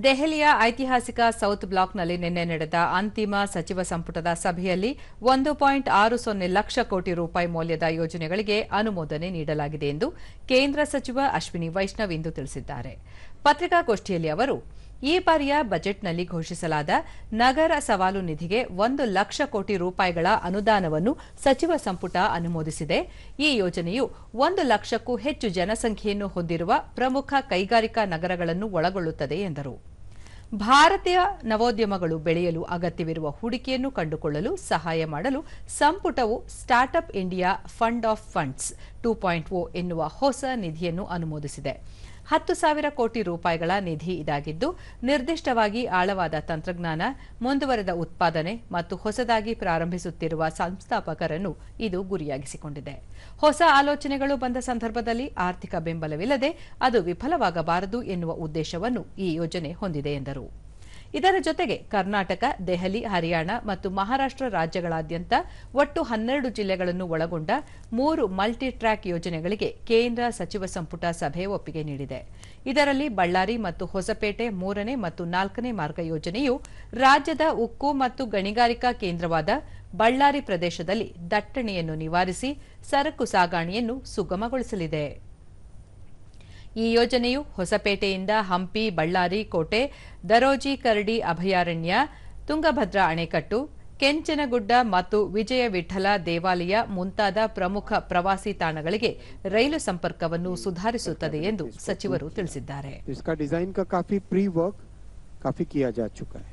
ದೆಹಲಿಯ ಐತಿಹಾಸಿಕ ಸೌತ್ ಬ್ಲಾಕ್ನಲ್ಲಿ ನಿನ್ನೆ ನಡೆದ ಅಂತಿಮ ಸಚಿವ ಸಂಪುಟದ ಸಭೆಯಲ್ಲಿ 1.60 ಲಕ್ಷ ಕೋಟಿ ರೂಪಾಯಿ ಮೌಲ್ಯದ ಯೋಜನೆಗಳಿಗೆ ಅನುಮೋದನೆ ನೀಡಲಾಗಿದೆ ಎಂದು ಕೇಂದ್ರ ಸಚಿವ ಅಶ್ವಿನಿ ವೈಷ್ಣವ್ ಇಂದು ತಿಳಿಸಿದ್ದಾರೆ. ಪತ್ರಿಕಾಗೋಷ್ಠಿಯಲ್ಲಿ ಅವರು, ಈ ಬಾರಿಯ ಬಜೆಟ್ನಲ್ಲಿ ಘೋಷಿಸಲಾದ ನಗರ ಸವಾಲು ನಿಧಿಗೆ 1 ಲಕ್ಷ ಕೋಟಿ ರೂಪಾಯಿಗಳ ಅನುದಾನವನ್ನು ಸಚಿವ ಸಂಪುಟ ಅನುಮೋದಿಸಿದೆ. ಈ ಯೋಜನೆಯು 1 ಲಕ್ಷಕ್ಕೂ ಹೆಚ್ಚು ಜನಸಂಖ್ಯೆಯನ್ನು ಹೊಂದಿರುವ ಪ್ರಮುಖ ಕೈಗಾರಿಕಾ ನಗರಗಳನ್ನು ಒಳಗೊಳ್ಳುತ್ತದೆ ಎಂದರು. ಭಾರತೀಯ ನವೋದ್ಯಮಗಳು ಬೆಳೆಯಲು ಅಗತ್ಯವಿರುವ ಹೂಡಿಕೆಯನ್ನು ಕಂಡುಕೊಳ್ಳಲು ಸಹಾಯ ಮಾಡಲು ಸಂಪುಟವು startup India fund of funds 2.0 ಎನ್ನುವ ಹೊಸ ನಿಧಿಯನ್ನು ಅನುಮೋದಿಸಿದೆ. 10,000 ಕೋಟಿ ರೂಪಾಯಿಗಳ ನಿಧಿ ಇದಾಗಿದ್ದು, ನಿರ್ದಿಷ್ಟವಾಗಿ ಆಳವಾದ ತಂತ್ರಜ್ಞಾನ, ಮುಂದುವರೆದ ಉತ್ಪಾದನೆ ಮತ್ತು ಹೊಸದಾಗಿ ಪ್ರಾರಂಭಿಸುತ್ತಿರುವ ಸಂಸ್ಥಾಪಕರನ್ನು ಇದು ಗುರಿಯಾಗಿಸಿಕೊಂಡಿದೆ. ಹೊಸ ಆಲೋಚನೆಗಳು ಬಂದ ಸಂದರ್ಭದಲ್ಲಿ ಆರ್ಥಿಕ ಬೆಂಬಲವಿಲ್ಲದೆ ಅದು ವಿಫಲವಾಗಬಾರದು ಎನ್ನುವ ಉದ್ದೇಶವನ್ನು ಈ ಯೋಜನೆ ಹೊಂದಿದೆ ಎಂದರು. ಇದರ ಜೊತೆಗೆ ಕರ್ನಾಟಕ, ದೆಹಲಿ, ಹರಿಯಾಣ ಮತ್ತು ಮಹಾರಾಷ್ಟ್ರ ರಾಜ್ಯಗಳಾದ್ಯಂತ ಒಟ್ಟು 12 ಜಿಲ್ಲೆಗಳನ್ನು ಒಳಗೊಂಡ 3 ಮಲ್ಟಿ ಟ್ರ್ಯಾಕ್ ಯೋಜನೆಗಳಿಗೆ ಕೇಂದ್ರ ಸಚಿವ ಸಂಪುಟ ಸಭೆ ಒಪ್ಪಿಗೆ ನೀಡಿದೆ. ಇದರಲ್ಲಿ ಬಳ್ಳಾರಿ ಮತ್ತು ಹೊಸಪೇಟೆ 3ನೇ ಮತ್ತು 4ನೇ ಮಾರ್ಗ ಯೋಜನೆಯು ರಾಜ್ಯದ ಉಕ್ಕು ಮತ್ತು ಗಣಿಗಾರಿಕಾ ಕೇಂದ್ರವಾದ ಬಳ್ಳಾರಿ ಪ್ರದೇಶದಲ್ಲಿ ದಟ್ಟಣೆಯನ್ನು ನಿವಾರಿಸಿ ಸರಕು ಸಾಗಣೆಯನ್ನು ಸುಗಮಗೊಳಿಸಲಿದೆ. ಈ ಯೋಜನೆಯು ಹೊಸಪೇಟೆಯಿಂದ ಹಂಪಿ, ಬಳ್ಳಾರಿ ಕೋಟೆ, ದರೋಜಿ ಕರಡಿ ಅಭಯಾರಣ್ಯ, ತುಂಗಭದ್ರಾ ಅಣೆಕಟ್ಟು, ಕೆಂಚನಗುಡ್ಡ ಮತ್ತು ವಿಜಯ ವಿಠಲ ದೇವಾಲಯ ಮುಂತಾದ ಪ್ರಮುಖ ಪ್ರವಾಸಿ ತಾಣಗಳಿಗೆ ರೈಲು ಸಂಪರ್ಕವನ್ನು ಸುಧಾರಿಸುತ್ತದೆ ಎಂದು ಸಚಿವರು ತಿಳಿಸಿದ್ದಾರೆ. इसका डिजाइन का काफी प्री वर्क काफी किया जा चुका है.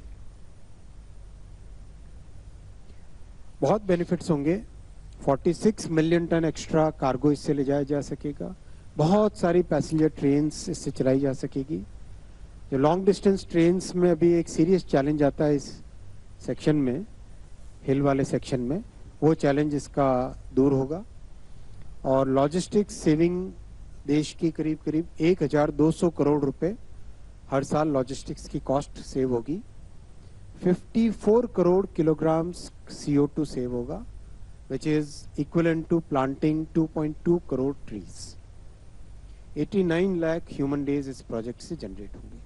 बहुत बेनिफिट्स होंगे. 46 मिलियन टन एक्स्ट्रा कार्गो इससे ले जाया जा सकेगा. बहुत सारी पैसेंजर ट्रेन्स इससे चलाई जा सकेगी. जो लॉन्ग डिस्टेंस ट्रेन्स में अभी एक सीरियस चैलेंज आता है इस सेक्शन में, हिल वाले सेक्शन में, वो चैलेंज इसका दूर होगा. और लॉजिस्टिक्स सेविंग देश की करीब 1,200 करोड़ रुपए हर साल लॉजिस्टिक्स की कॉस्ट सेव होगी. 54 करोड़ किलोग्राम्स CO2 सेव होगा, which is equivalent to planting 2.2 crore trees. 89 lakh human days इस प्रोजेक्ट से जनरेट होंगे.